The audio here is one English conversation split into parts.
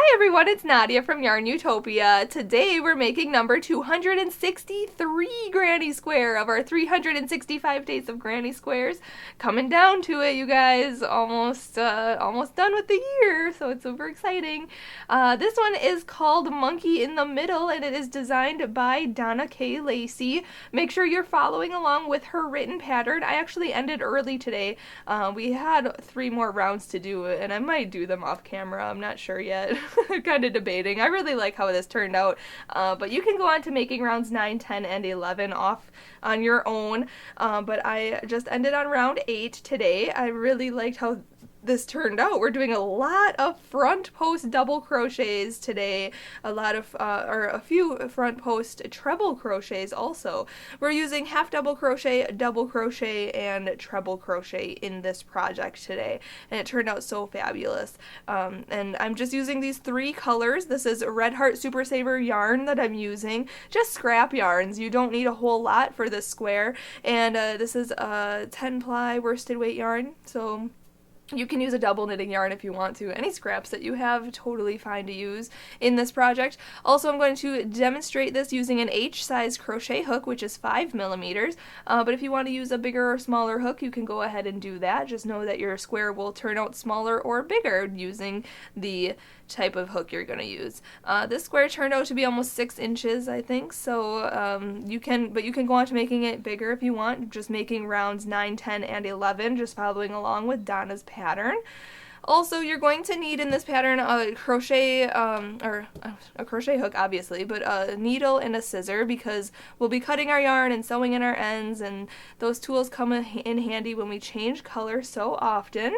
Hi everyone, it's Nadia from YARNutopia. Today we're making number 263 granny square of our 365 days of granny squares. Coming down to it, you guys. Almost done with the year, so it's super exciting. This one is called Monkey in the Middle, and it is designed by Donna K. Lacey. Make sure you're following along with her written pattern. I actually ended early today. We had 3 more rounds to do, and I might do them off camera. I'm not sure yet. Kind of debating. I really like how this turned out, but you can go on to making rounds 9, 10, and 11 off on your own, but I just ended on round 8 today. I really liked how this turned out. We're doing a lot of front post double crochets today, a few front post treble crochets also. We're using half double crochet, and treble crochet in this project today, and it turned out so fabulous. And I'm just using these 3 colors. This is Red Heart Super Saver yarn that I'm using, just scrap yarns. You don't need a whole lot for this square, and this is a 10 ply worsted weight yarn, so you can use a double knitting yarn if you want to. Any scraps that you have, totally fine to use in this project. Also, I'm going to demonstrate this using an H size crochet hook, which is 5 millimeters. But if you want to use a bigger or smaller hook, you can go ahead and do that. Just know that your square will turn out smaller or bigger using the type of hook you're going to use. This square turned out to be almost 6 inches, I think, so you can go on to making it bigger if you want, just making rounds 9, 10, and 11, just following along with Donna's pattern. Also, you're going to need in this pattern a crochet, or a crochet hook, obviously, but a needle and a scissor, because we'll be cutting our yarn and sewing in our ends, and those tools come in handy when we change color so often.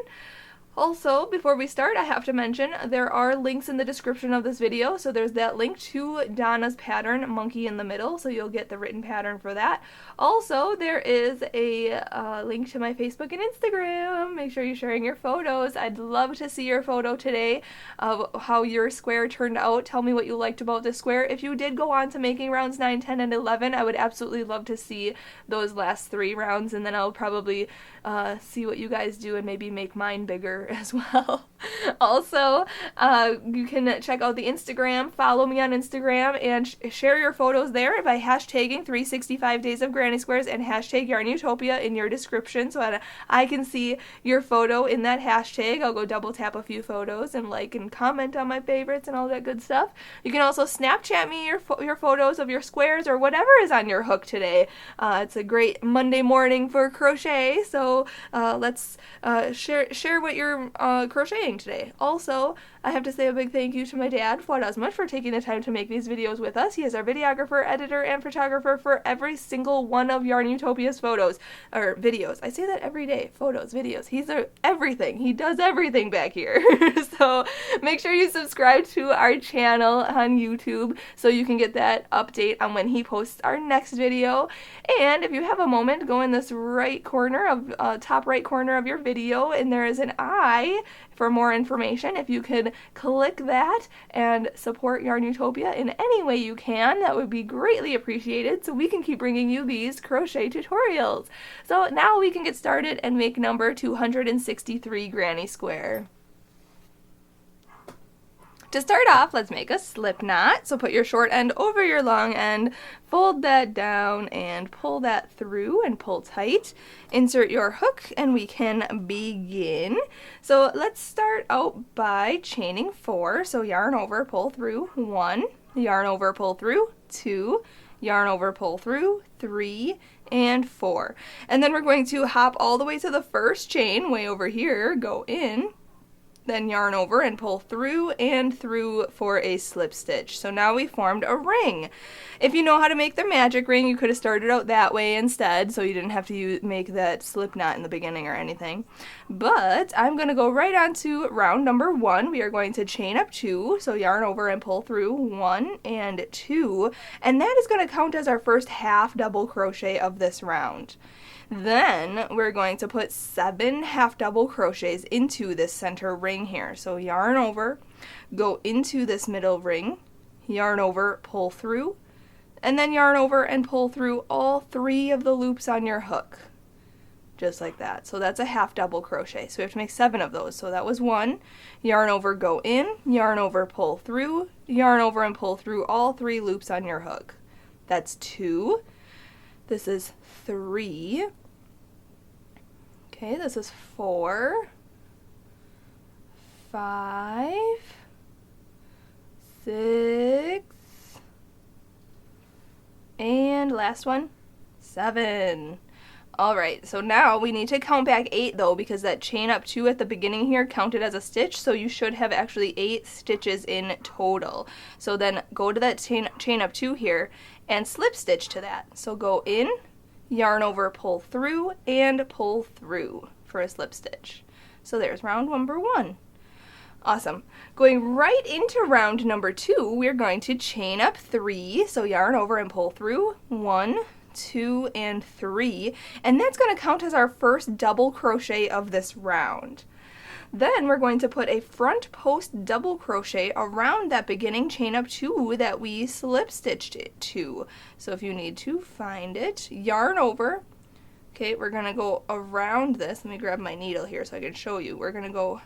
Also, before we start, I have to mention there are links in the description of this video. So there's that link to Donna's pattern, Monkey in the Middle, so you'll get the written pattern for that. Also, there is a link to my Facebook and Instagram. Make sure you're sharing your photos. I'd love to see your photo today of how your square turned out. Tell me what you liked about this square. If you did go on to making rounds 9, 10, and 11, I would absolutely love to see those last 3 rounds, and then I'll probably see what you guys do and maybe make mine bigger as well. Also, you can check out the Instagram, follow me on Instagram, and share your photos there by hashtagging 365 days of granny squares and hashtag YARNutopia in your description so that I can see your photo in that hashtag. I'll go double tap a few photos and like and comment on my favorites and all that good stuff. You can also Snapchat me your photos of your squares or whatever is on your hook today. It's a great Monday morning for crochet, so let's share what you're crocheting today. Also, I have to say a big thank you to my dad, Fuad, Azmat, for taking the time to make these videos with us. He is our videographer, editor, and photographer for every single one of YARNutopia's photos, or videos. I say that every day. Photos, videos. He's everything. He does everything back here. So make sure you subscribe to our channel on YouTube so you can get that update on when he posts our next video. And if you have a moment, go in this right corner of top right corner of your video, and there is an eye for more information. If you could click that and support YARNutopia in any way you can, that would be greatly appreciated so we can keep bringing you these crochet tutorials. So now we can get started and make number 263 granny square. To start off, let's make a slip knot. So put your short end over your long end, fold that down and pull that through and pull tight. Insert your hook and we can begin. So let's start out by chaining 4. So yarn over, pull through, 1, yarn over, pull through, 2, yarn over, pull through, 3, and 4. And then we're going to hop all the way to the first chain, way over here, go in, then yarn over and pull through and through for a slip stitch. So now we formed a ring. If you know how to make the magic ring, you could have started out that way instead, so you didn't have to make that slip knot in the beginning or anything. But I'm going to go right on to round number 1. We are going to chain up 2, so yarn over and pull through 1 and 2, and that is going to count as our first half double crochet of this round. Then we're going to put 7 half double crochets into this center ring here. So yarn over, go into this middle ring, yarn over, pull through, and then yarn over and pull through all 3 of the loops on your hook. just like that. So that's a half double crochet. So we have to make 7 of those. So that was 1. Yarn over, go in, yarn over, pull through, yarn over and pull through all 3 loops on your hook. That's 2. This is 3. Okay, this is 4, 5, 6, and last one, 7. Alright, so now we need to count back 8 though, because that chain up 2 at the beginning here counted as a stitch, so you should have actually 8 stitches in total. So then go to that chain up 2 here and slip stitch to that. So go in, yarn over, pull through, and pull through for a slip stitch. So there's round number 1. Awesome. Going right into round number 2, we're going to chain up 3. So yarn over and pull through. 1, 2, and 3. And that's going to count as our first double crochet of this round. Then we're going to put a front post double crochet around that beginning chain up 2 that we slip stitched it to. So if you need to find it, yarn over. Okay, we're going to go around this. Let me grab my needle here so I can show you. We're going to go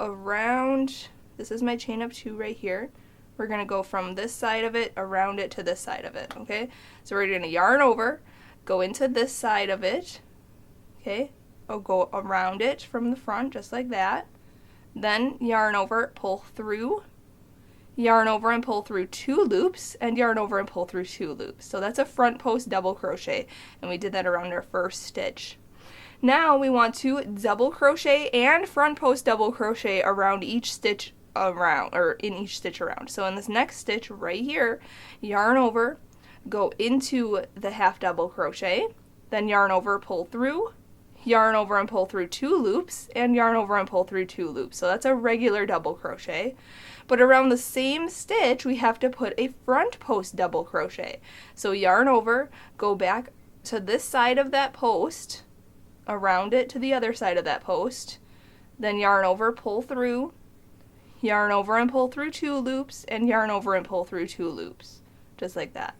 around, this is my chain up 2 right here. We're going to go from this side of it, around it to this side of it, okay? So we're going to yarn over, go into this side of it, okay? I'll go around it from the front, just like that. Then yarn over, pull through, yarn over and pull through 2 loops, and yarn over and pull through 2 loops. So that's a front post double crochet, and we did that around our first stitch. Now we want to double crochet and front post double crochet around each stitch around, or in each stitch around. So in this next stitch right here, yarn over, go into the half double crochet, then yarn over, pull through, yarn over and pull through 2 loops, and yarn over and pull through 2 loops. So that's a regular double crochet. But around the same stitch, we have to put a front post double crochet. So yarn over, go back to this side of that post, around it to the other side of that post, then yarn over, pull through, yarn over and pull through 2 loops, and yarn over and pull through 2 loops, just like that.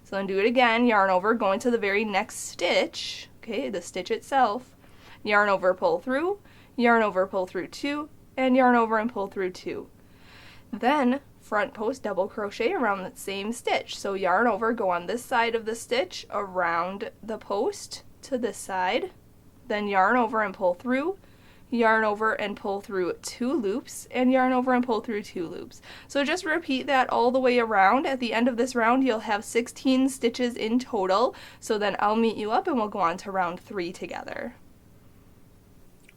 So then do it again, yarn over, go into the very next stitch, okay, the stitch itself, yarn over, pull through, yarn over, pull through 2, and yarn over and pull through 2. Then front post double crochet around that same stitch. So yarn over, go on this side of the stitch, around the post to this side, then yarn over and pull through, yarn over and pull through 2 loops, and yarn over and pull through 2 loops. So just repeat that all the way around. At the end of this round, you'll have 16 stitches in total. So then I'll meet you up and we'll go on to round 3 together.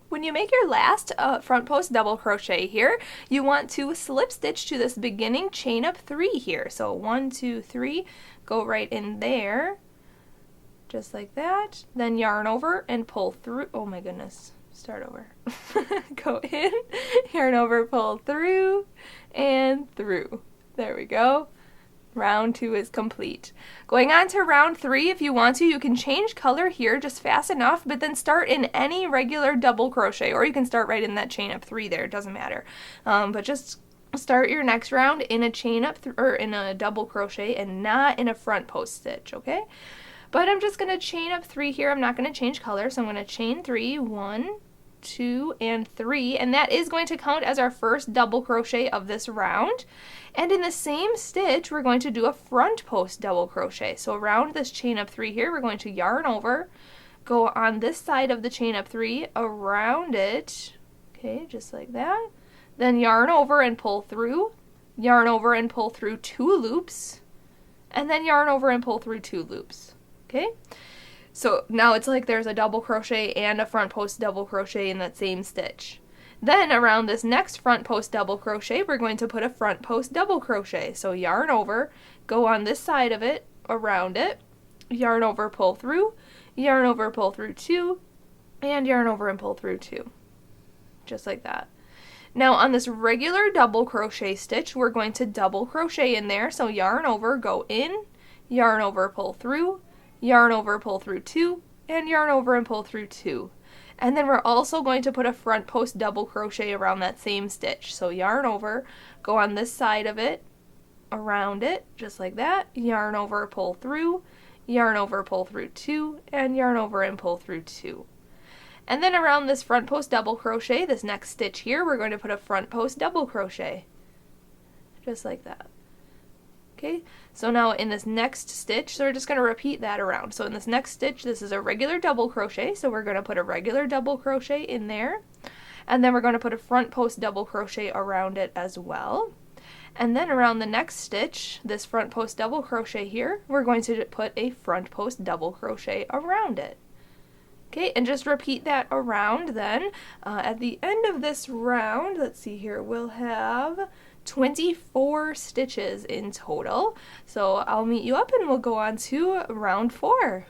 When you make your last front post double crochet here, you want to slip stitch to this beginning chain up 3 here. So 1, 2, 3, go right in there, just like that. Then yarn over and pull through. Oh my goodness, start over. Go in, yarn over, pull through, and through. There we go. Round 2 is complete. Going on to round 3, if you want to, you can change color here just fast enough, but then start in any regular double crochet, or you can start right in that chain up 3 there, it doesn't matter. But just start your next round in a chain up, or in a double crochet, and not in a front post stitch, okay? But I'm just going to chain up 3 here. I'm not going to change color, so I'm going to chain 3, 1, 2, and 3, and that is going to count as our first double crochet of this round. And in the same stitch, we're going to do a front post double crochet. So around this chain up 3 here, we're going to yarn over, go on this side of the chain up 3, around it, okay, just like that. Then yarn over and pull through, yarn over and pull through 2 loops, and then yarn over and pull through 2 loops, okay? So now it's like there's a double crochet and a front post double crochet in that same stitch. Then around this next front post double crochet, we're going to put a front post double crochet. So yarn over, go on this side of it, around it, yarn over, pull through, yarn over, pull through 2, and yarn over and pull through 2. Just like that. Now on this regular double crochet stitch, we're going to double crochet in there. So yarn over, go in, yarn over, pull through, yarn over, pull through 2, and yarn over and pull through 2. And then we're also going to put a front post double crochet around that same stitch. So yarn over, go on this side of it, around it, just like that, yarn over, pull through, yarn over, pull through 2, and yarn over and pull through 2. And then around this front post double crochet, this next stitch here, we're going to put a front post double crochet, just like that. Okay, so now in this next stitch, so we're just going to repeat that around. So in this next stitch, this is a regular double crochet, so we're going to put a regular double crochet in there, and then we're going to put a front post double crochet around it as well. And then around the next stitch, this front post double crochet here, we're going to put a front post double crochet around it. Okay, and just repeat that around then. At the end of this round, let's see here, we'll have 24 stitches in total. So I'll meet you up and we'll go on to round 4.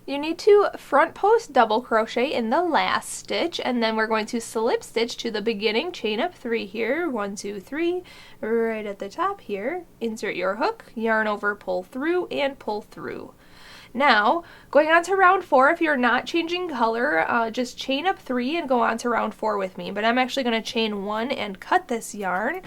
You need to front post double crochet in the last stitch, and then we're going to slip stitch to the beginning chain up 3 here, 1, 2, 3, right at the top here. Insert your hook, yarn over, pull through, and pull through. Now, going on to round 4, if you're not changing color, just chain up 3 and go on to round 4 with me. But I'm actually going to chain 1 and cut this yarn.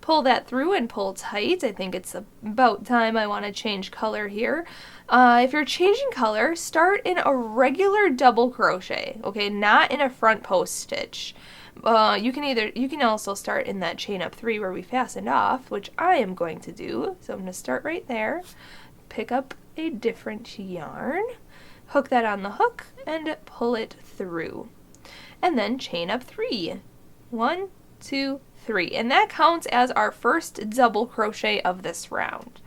Pull that through and pull tight. I think it's about time I want to change color here. If you're changing color, start in a regular double crochet, okay, not in a front post stitch. You can also start in that chain up 3 where we fastened off, which I am going to do. So I'm going to start right there, pick up a different yarn, hook that on the hook, and pull it through. And then chain up 3. 1, 2, 3. And that counts as our first double crochet of this round.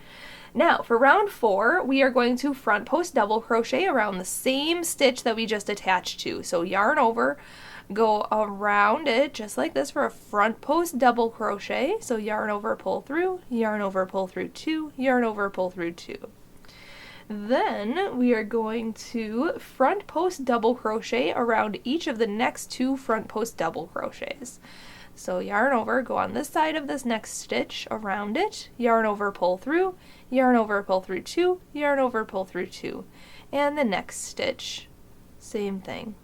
Now, for round 4, we are going to front post double crochet around the same stitch that we just attached to. So yarn over, go around it just like this for a front post double crochet. So yarn over, pull through, yarn over, pull through 2, yarn over, pull through 2. Then we are going to front post double crochet around each of the next 2 front post double crochets. So yarn over, go on this side of this next stitch around it, yarn over, pull through, yarn over, pull through 2, yarn over, pull through 2. And the next stitch, same thing.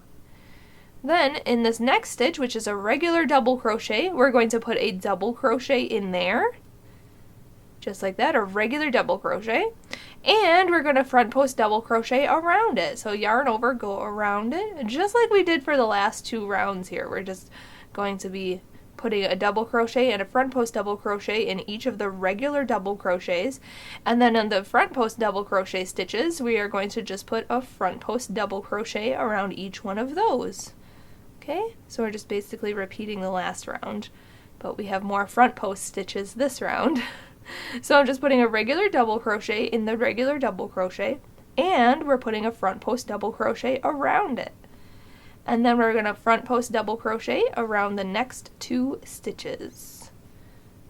Then in this next stitch, which is a regular double crochet, we're going to put a double crochet in there, just like that, a regular double crochet. And we're going to front post double crochet around it. So yarn over, go around it, just like we did for the last 2 rounds here. We're just going to be putting a double crochet and a front post double crochet in each of the regular double crochets. And then in the front post double crochet stitches, we are going to just put a front post double crochet around each one of those. Okay, so we're just basically repeating the last round, but we have more front post stitches this round. So I'm just putting a regular double crochet in the regular double crochet, and we're putting a front post double crochet around it. And then we're going to front post double crochet around the next 2 stitches.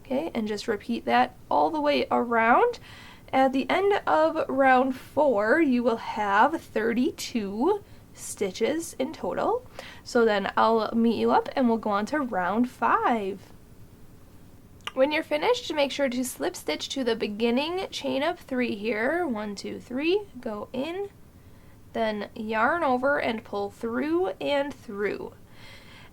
Okay, and just repeat that all the way around. At the end of round 4, you will have 32 stitches in total. So then I'll meet you up and we'll go on to round 5. When you're finished, make sure to slip stitch to the beginning chain up 3 here. 1, 2, 3, go in, then yarn over and pull through and through.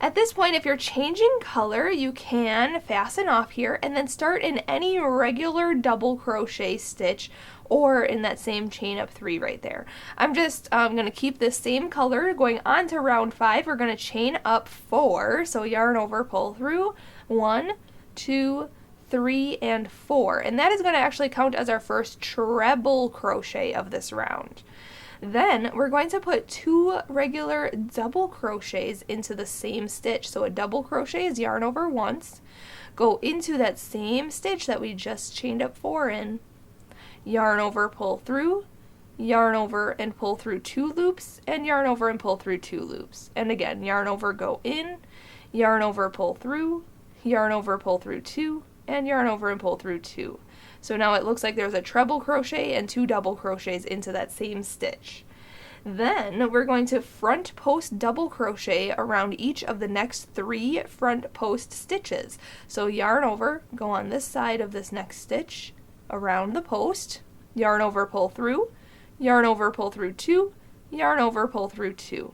At this point, if you're changing color, you can fasten off here and then start in any regular double crochet stitch or in that same chain up 3 right there. I'm just going to keep this same color. Going on to round 5, we're going to chain up 4. So yarn over, pull through, 1, 2, 3, and 4. And that is going to actually count as our first treble crochet of this round. Then we're going to put 2 regular double crochets into the same stitch. So a double crochet is yarn over once, go into that same stitch that we just chained up 4 in, yarn over, pull through, yarn over and pull through 2 loops, and yarn over and pull through 2 loops. And again, yarn over, go in, yarn over, pull through, yarn over, pull through 2, and yarn over and pull through 2. So now it looks like there's a treble crochet and 2 double crochets into that same stitch. Then we're going to front post double crochet around each of the next 3 front post stitches. So yarn over, go on this side of this next stitch around the post, yarn over, pull through, yarn over, pull through 2, yarn over, pull through 2.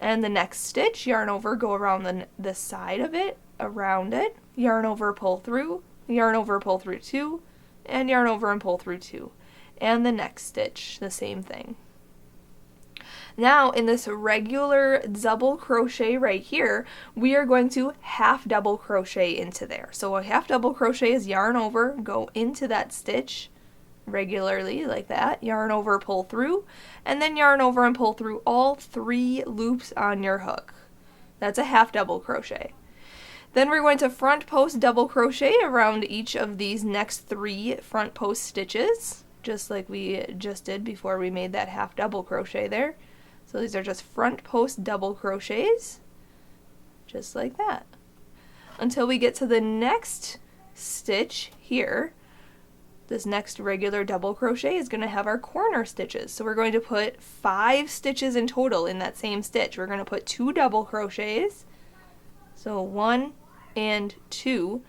And the next stitch, yarn over, go around the side of it, around it, yarn over, pull through, yarn over, pull through 2, and yarn over and pull through 2. and the next stitch, the same thing. Now in this regular double crochet right here, we are going to half double crochet into there. So a half double crochet is yarn over, go into that stitch regularly like that, yarn over, pull through, and then yarn over and pull through all 3 loops on your hook. That's a half double crochet. Then we're going to front post double crochet around each of these next 3 front post stitches, just like we just did before we made that half double crochet there. So these are just front post double crochets, just like that, until we get to the next stitch here. This next regular double crochet is going to have our corner stitches. So we're going to put 5 stitches in total in that same stitch. We're going to put 2 double crochets, so 1 and 2.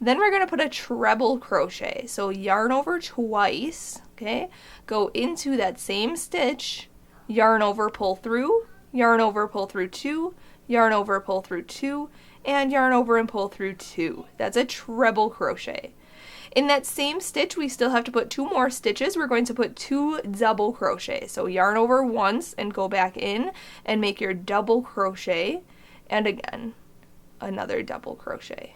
Then we're going to put a treble crochet. So yarn over twice, okay? Go into that same stitch, yarn over, pull through, yarn over, pull through 2, yarn over, pull through 2, and yarn over and pull through 2. That's a treble crochet. In that same stitch, we still have to put 2 more stitches. We're going to put 2 double crochet. So yarn over once and go back in and make your double crochet, and again, another double crochet.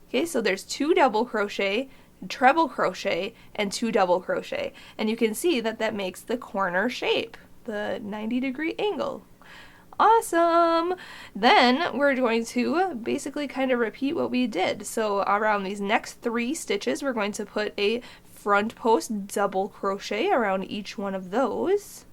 Okay, so there's 2 double crochet, treble crochet, and 2 double crochet. And you can see that that makes the corner shape, the 90-degree angle. Awesome! Then we're going to basically kind of repeat what we did. So around these next 3 stitches, we're going to put a front post double crochet around each one of those.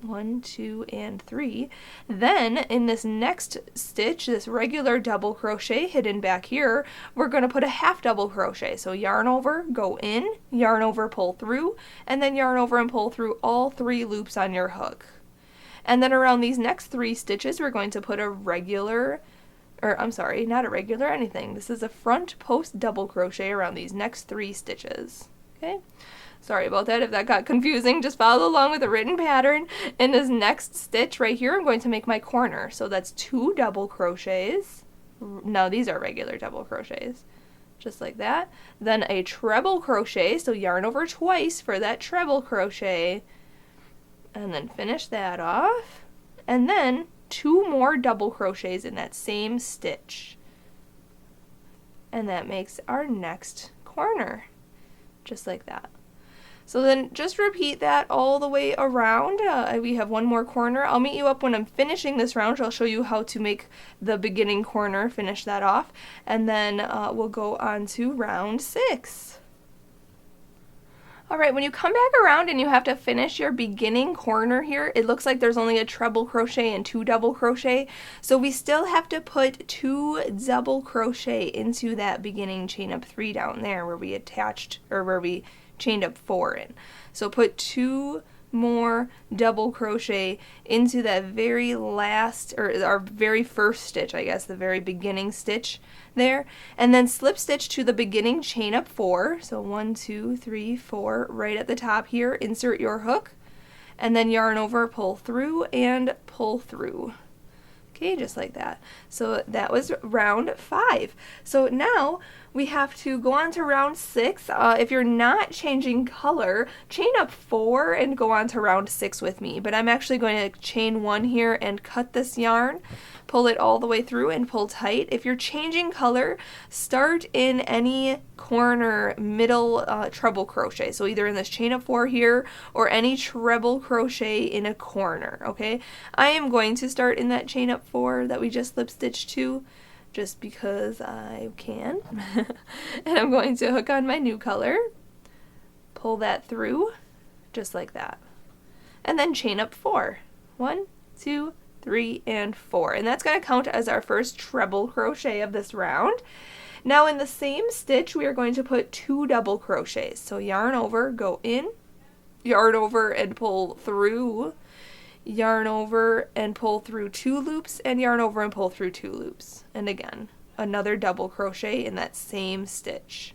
1, 2, and 3. Then in this next stitch, this regular double crochet hidden back here, we're going to put a half double crochet. So yarn over, go in, yarn over, pull through, and then yarn over and pull through all 3 loops on your hook. And then around these next 3 stitches, we're going to put a regular, or I'm sorry, not a regular anything. This is a front post double crochet around these next 3 stitches. Okay? Sorry about that if that got confusing. Just follow along with the written pattern. In this next stitch right here, I'm going to make my corner. So that's 2 double crochets. No, these are regular double crochets. Just like that. Then a treble crochet, so yarn over twice for that treble crochet. And then finish that off, and then 2 more double crochets in that same stitch, and that makes our next corner, just like that. So then just repeat that all the way around. We have 1 more corner. I'll meet you up when I'm finishing this round. I'll show you how to make the beginning corner, finish that off, and then we'll go on to round 6. Alright, when you come back around and you have to finish your beginning corner here, it looks like there's only a treble crochet and 2 double crochet, so we still have to put 2 double crochet into that beginning chain up 3 down there where we attached, or where we chained up 4 in. So put 2 more double crochet into that very last, or our very first stitch, I guess, the very beginning stitch there, and then slip stitch to the beginning chain up 4, so 1, 2, 3, 4, right at the top here, insert your hook, and then yarn over, pull through, and pull through. Okay, just like that. So that was round 5. So now we have to go on to round 6. If you're not changing color, chain up 4 and go on to round 6 with me. But I'm actually going to chain 1 here and cut this yarn, pull it all the way through and pull tight. If you're changing color, start in any corner middle treble crochet. So either in this chain up 4 here or any treble crochet in a corner, okay? I am going to start in that chain up 4 that we just slip stitched to, just because I can. And I'm going to hook on my new color, pull that through, just like that. And then chain up 4. 1, 2, 3, and 4. And that's going to count as our first treble crochet of this round. Now in the same stitch, we are going to put 2 double crochets. So yarn over, go in, yarn over and pull through, yarn over and pull through 2 loops, and yarn over and pull through 2 loops. And again, another double crochet in that same stitch.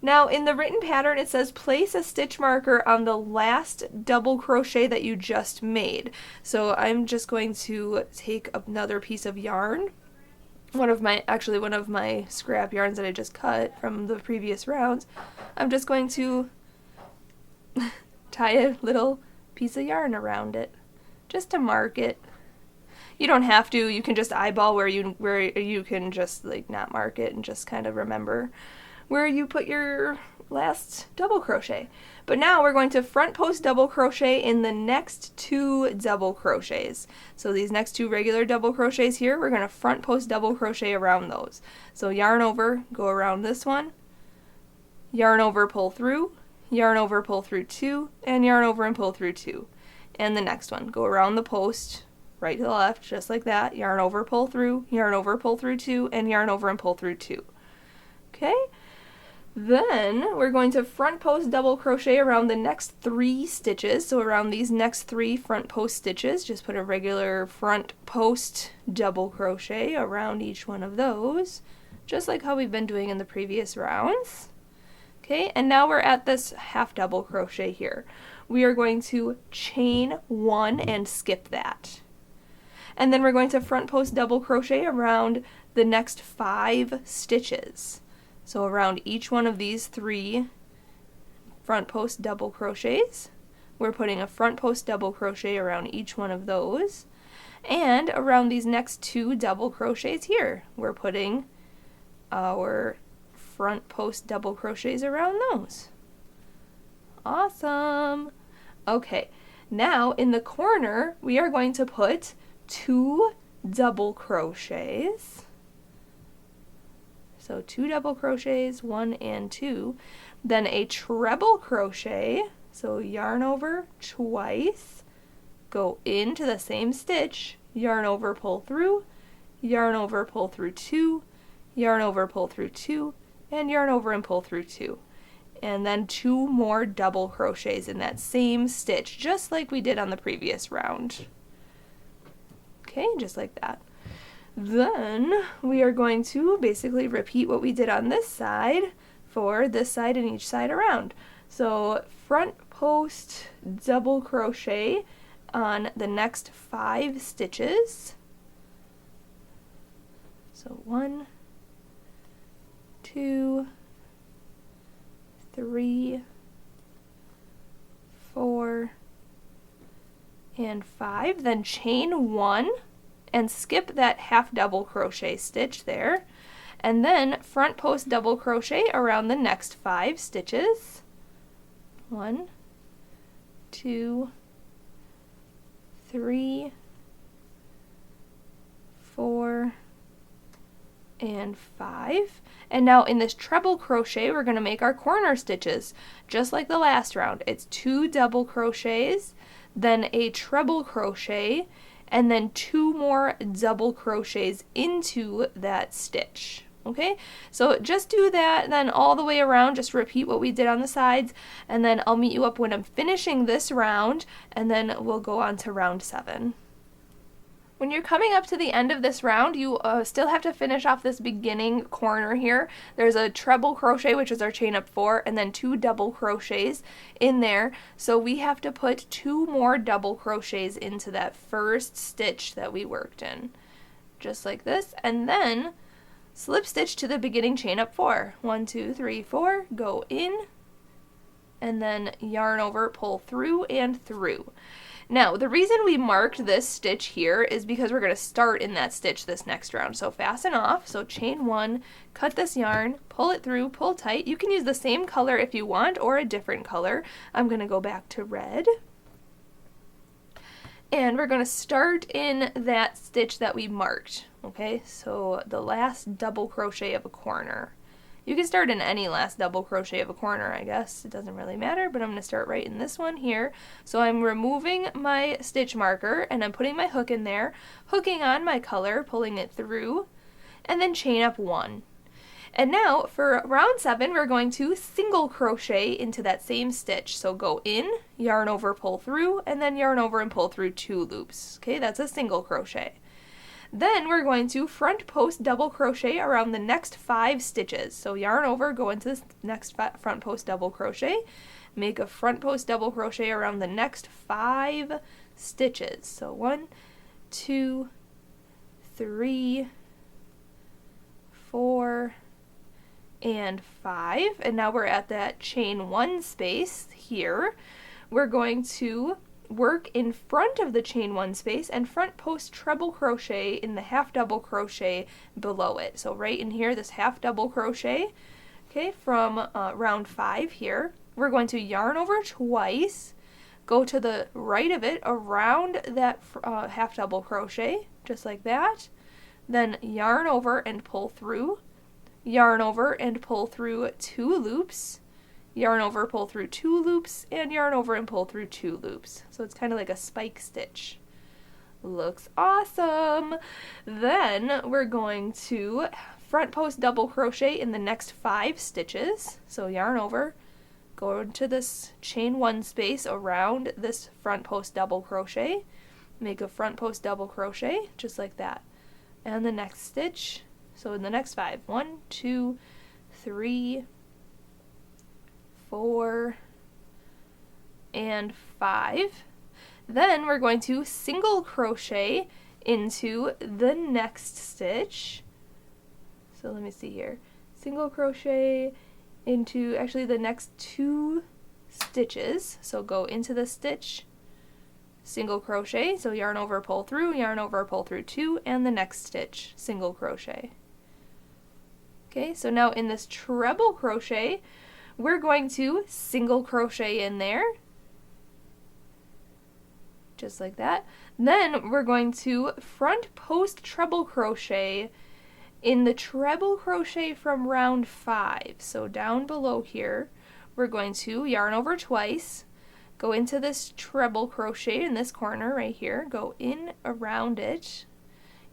Now in the written pattern it says place a stitch marker on the last double crochet that you just made. So I'm just going to take another piece of yarn, one of my scrap yarns that I just cut from the previous rounds. I'm just going to tie a little piece of yarn around it just to mark it. You don't have to, you can just eyeball where you can just like not mark it and just kind of remember where you put your last double crochet. But now we're going to front post double crochet in the next 2 double crochets. So these next 2 regular double crochets here, we're going to front post double crochet around those. So yarn over, go around this one, yarn over, pull through, yarn over, pull through 2, and yarn over and pull through 2. And the next one, go around the post, right to the left, just like that, yarn over, pull through, yarn over, pull through 2, and yarn over and pull through 2. Okay? Then we're going to front post double crochet around the next 3 stitches. So around these next 3 front post stitches, just put a regular front post double crochet around each one of those, just like how we've been doing in the previous rounds. Okay, and now we're at this half double crochet here. We are going to chain 1 and skip that. And then we're going to front post double crochet around the next 5 stitches. So around each one of these 3 front post double crochets, we're putting a front post double crochet around each one of those. And around these next 2 double crochets here, we're putting our front post double crochets around those. Awesome! Okay, now in the corner, we are going to put 2 double crochets. So 2 double crochets, 1 and 2, then a treble crochet, so yarn over twice, go into the same stitch, yarn over, pull through, yarn over, pull through 2, yarn over, pull through 2, and yarn over and pull through 2. And then 2 more double crochets in that same stitch, just like we did on the previous round. Okay, just like that. Then we are going to basically repeat what we did on this side for this side and each side around. So front post double crochet on the next 5 stitches. So 1, 2, 3, 4, and 5. Then chain 1 and skip that half double crochet stitch there, and then front post double crochet around the next 5 stitches. 1, 2, 3, 4, and 5. And now in this treble crochet, we're going to make our corner stitches, just like the last round. It's 2 double crochets, then a treble crochet, and then 2 more double crochets into that stitch. Okay, so just do that then all the way around, just repeat what we did on the sides, and then I'll meet you up when I'm finishing this round, and then we'll go on to round 7. When you're coming up to the end of this round, you still have to finish off this beginning corner here. There's a treble crochet, which is our chain up 4, and then 2 double crochets in there. So we have to put 2 more double crochets into that first stitch that we worked in. Just like this. And then slip stitch to the beginning chain up 4. 1, 2, 3, 4, go in, and then yarn over, pull through and through. Now, the reason we marked this stitch here is because we're going to start in that stitch this next round. So fasten off, so chain 1, cut this yarn, pull it through, pull tight. You can use the same color if you want or a different color. I'm going to go back to red. And we're going to start in that stitch that we marked. Okay, so the last double crochet of a corner. You can start in any last double crochet of a corner, I guess. It doesn't really matter, but I'm going to start right in this one here. So I'm removing my stitch marker, and I'm putting my hook in there, hooking on my color, pulling it through, and then chain up 1. And now for round 7, we're going to single crochet into that same stitch. So go in, yarn over, pull through, and then yarn over and pull through 2 loops. Okay, that's a single crochet. Then we're going to front post double crochet around the next 5 stitches. So yarn over, go into this next front post double crochet, make a front post double crochet around the next 5 stitches. So 1, 2, 3, 4, and 5, and now we're at that chain 1 space here. We're going to work in front of the chain 1 space and front post treble crochet in the half double crochet below it. So right in here, this half double crochet, okay, from round 5 here. We're going to yarn over twice, go to the right of it around that half double crochet, just like that. Then yarn over and pull through, yarn over and pull through 2 loops, yarn over, pull through 2 loops, and yarn over and pull through 2 loops. So it's kind of like a spike stitch. Looks awesome! Then we're going to front post double crochet in the next 5 stitches. So yarn over, go into this chain 1 space around this front post double crochet, make a front post double crochet, just like that. And the next stitch, so in the next 5, 1, 2, 3, 4, and 5. Then we're going to single crochet into the next stitch. So let me see here. Single crochet into actually the next 2 stitches. So go into the stitch, single crochet, so yarn over, pull through, yarn over, pull through 2, and the next stitch, single crochet. Okay, so now in this treble crochet, we're going to single crochet in there, just like that. Then we're going to front post treble crochet in the treble crochet from round 5. So down below here, we're going to yarn over twice, go into this treble crochet in this corner right here, go in around it,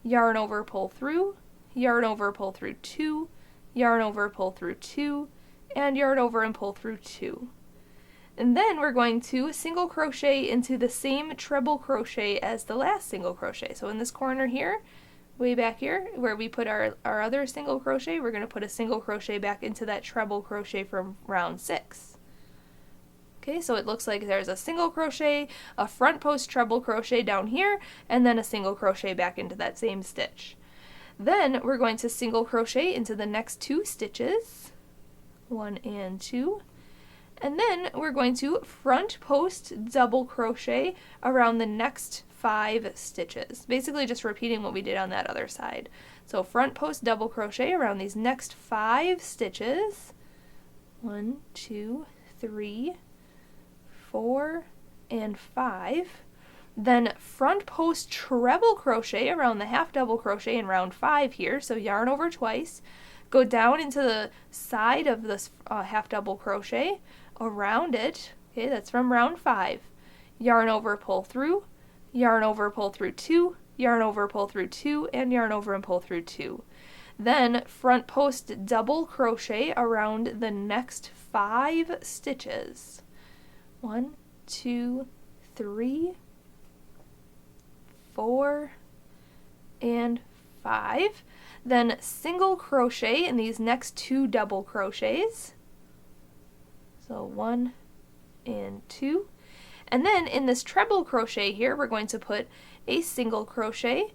yarn over, pull through, yarn over, pull through 2, yarn over, pull through 2, and yarn over and pull through 2. And then we're going to single crochet into the same treble crochet as the last single crochet. So in this corner here, way back here, where we put our other single crochet, we're going to put a single crochet back into that treble crochet from round 6. Okay, so it looks like there's a single crochet, a front post treble crochet down here, and then a single crochet back into that same stitch. Then we're going to single crochet into the next 2 stitches, 1 and 2, and then we're going to front post double crochet around the next 5 stitches, basically just repeating what we did on that other side. So front post double crochet around these next 5 stitches, 1, 2, 3, 4, and 5. Then front post treble crochet around the half double crochet in round 5 here, so yarn over twice, go down into the side of this half double crochet, around it, okay, that's from round 5, yarn over, pull through, yarn over, pull through 2, yarn over, pull through 2, and yarn over and pull through 2. Then front post double crochet around the next 5 stitches. 1, 2, 3, 4, and 5. Then single crochet in these next 2 double crochets. So 1 and 2. And then in this treble crochet here, we're going to put a single crochet.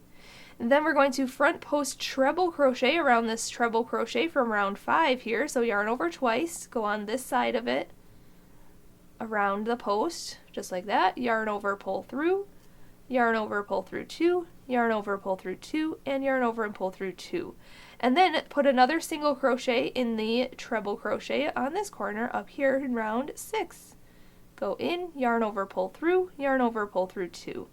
And then we're going to front post treble crochet around this treble crochet from round 5 here. So yarn over twice, go on this side of it, around the post, just like that, yarn over, pull through, yarn over, pull through 2, yarn over, pull through 2, and yarn over and pull through 2. And then put another single crochet in the treble crochet on this corner up here in round 6. Go in, yarn over, pull through, yarn over, pull through 2.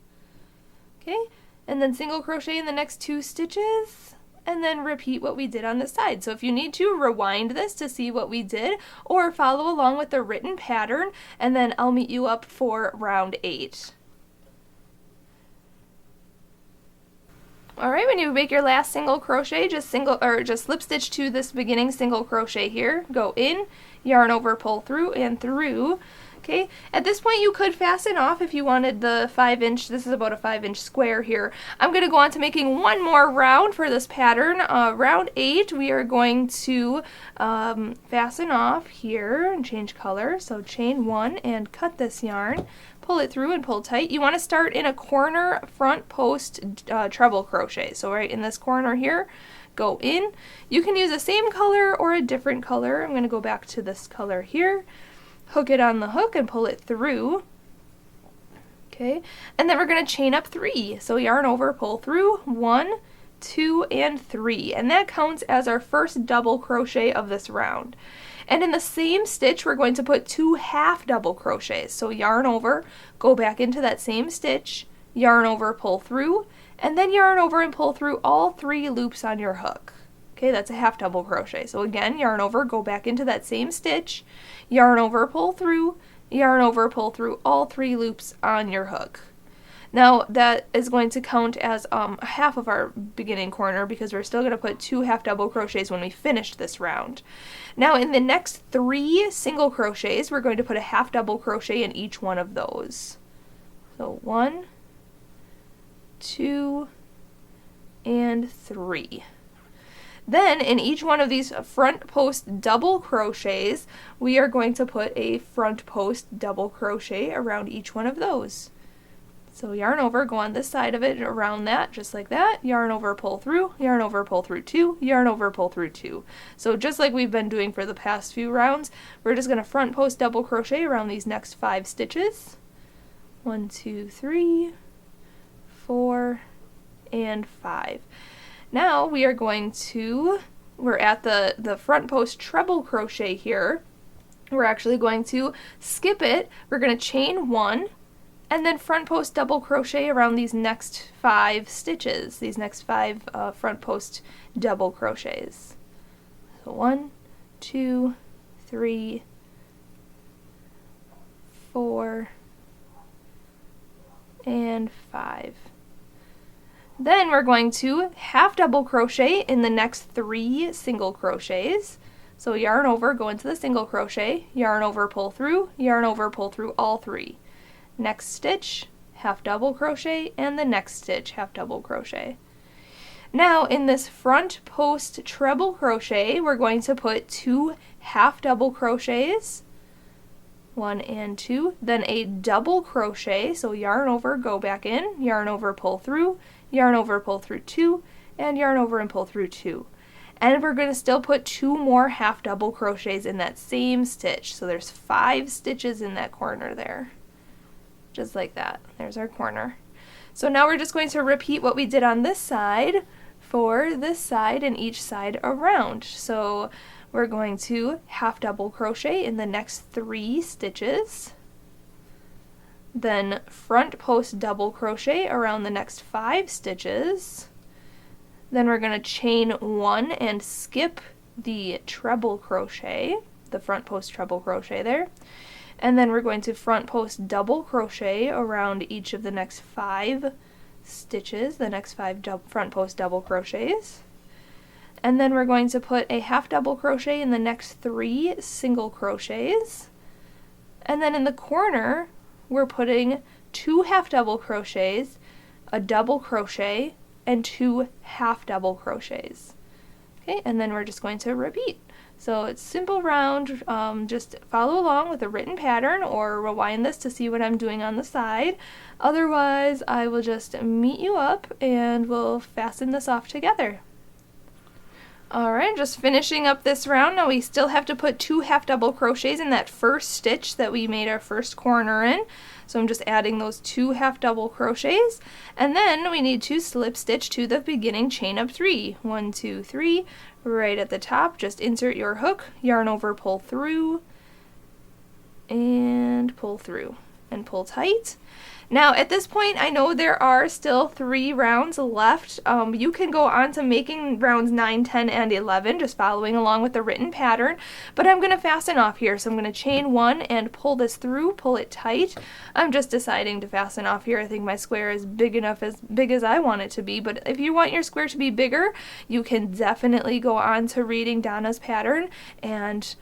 Okay, and then single crochet in the next 2 stitches, and then repeat what we did on this side. So if you need to, rewind this to see what we did, or follow along with the written pattern, and then I'll meet you up for round 8. Alright, when you make your last single crochet, just slip stitch to this beginning single crochet here, go in, yarn over, pull through, and through. Okay, at this point you could fasten off if you wanted the 5-inch, this is about a 5-inch square here. I'm going to go on to making one more round for this pattern. Round 8, we are going to fasten off here and change color. So chain 1 and cut this yarn, pull it through and pull tight. You want to start in a corner front post treble crochet. So right in this corner here, go in. You can use the same color or a different color. I'm going to go back to this color here, hook it on the hook and pull it through. Okay, and then we're going to chain up 3. So yarn over, pull through, 1, 2, and 3, and that counts as our first double crochet of this round. And in the same stitch, we're going to put 2 half double crochets. So yarn over, go back into that same stitch, yarn over, pull through, and then yarn over and pull through all 3 loops on your hook. Okay, that's a half double crochet. So again, yarn over, go back into that same stitch, yarn over, pull through, yarn over, pull through all 3 loops on your hook. Now that is going to count as half of our beginning corner because we're still going to put 2 half double crochets when we finish this round. Now in the next 3 single crochets, we're going to put a half double crochet in each one of those. So 1, 2, and 3. Then in each one of these front post double crochets, we are going to put a front post double crochet around each one of those. So yarn over, go on this side of it around that, just like that, yarn over, pull through, yarn over, pull through 2, yarn over, pull through 2. So just like we've been doing for the past few rounds, we're just going to front post double crochet around these next 5 stitches. 1, 2, 3, 4, and 5. Now we are going to, we're at the front post treble crochet here. We're actually going to skip it. We're going to chain 1 and then front post double crochet around these next 5 stitches, these next 5 front post double crochets. So 1, 2, 3, 4, and 5. Then we're going to half double crochet in the next 3 single crochets. So yarn over, go into the single crochet, yarn over, pull through, yarn over, pull through all 3. Next stitch, half double crochet, and the next stitch, half double crochet. Now in this front post treble crochet, we're going to put 2 half double crochets, 1 and 2, then a double crochet, so yarn over, go back in, yarn over, pull through, yarn over, pull through 2, and yarn over and pull through 2. And we're going to still put 2 more half double crochets in that same stitch. So there's 5 stitches in that corner there. Just like that. There's our corner. So now we're just going to repeat what we did on this side for this side and each side around. So we're going to half double crochet in the next 3 stitches. Then front post double crochet around the next 5 stitches. Then we're going to chain 1 and skip the treble crochet, the front post treble crochet there. And then we're going to front post double crochet around each of the next 5 stitches, the next 5 front post double crochets. And then we're going to put a half double crochet in the next 3 single crochets. And then in the corner, we're putting 2 half double crochets, a double crochet, and 2 half double crochets. Okay, and then we're just going to repeat. So it's simple round, just follow along with a written pattern or rewind this to see what I'm doing on the side. Otherwise, I will just meet you up and we'll fasten this off together. Alright, just finishing up this round. Now we still have to put 2 half double crochets in that first stitch that we made our first corner in. So I'm just adding those 2 half double crochets, and then we need to slip stitch to the beginning chain of 3. 1, 2, 3, right at the top. Just insert your hook, yarn over, pull through, and pull through, and pull tight. Now at this point, I know there are still 3 rounds left. You can go on to making rounds 9, 10, and 11, just following along with the written pattern, but I'm going to fasten off here. So I'm going to chain 1 and pull this through, pull it tight. I'm just deciding to fasten off here. I think my square is big enough, as big as I want it to be, but if you want your square to be bigger, you can definitely go on to reading Donna's pattern and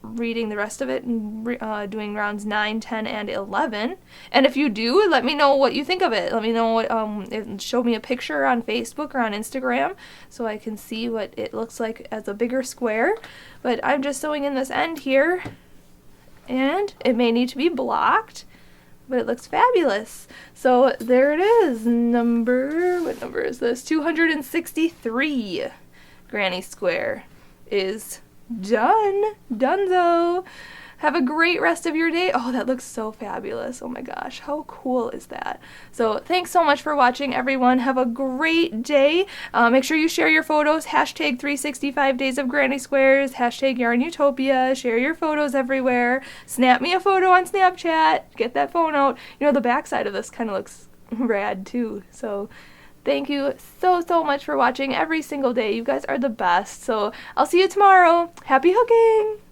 reading the rest of it and doing rounds 9, 10, and 11. And if you do, let me know what you think of it. Let me know what, show me a picture on Facebook or on Instagram so I can see what it looks like as a bigger square. But I'm just sewing in this end here, and it may need to be blocked, but it looks fabulous. So there it is, what number is this? 263. granny square is done. Donezo. Have a great rest of your day. Oh, that looks so fabulous. Oh my gosh, how cool is that? So thanks so much for watching, everyone. Have a great day. Make sure you share your photos. Hashtag 365 days of granny squares. Hashtag YARNutopia. Share your photos everywhere. Snap me a photo on Snapchat. Get that phone out. You know, the backside of this kind of looks rad too. So thank you so much for watching every single day. You guys are the best. So I'll see you tomorrow. Happy hooking!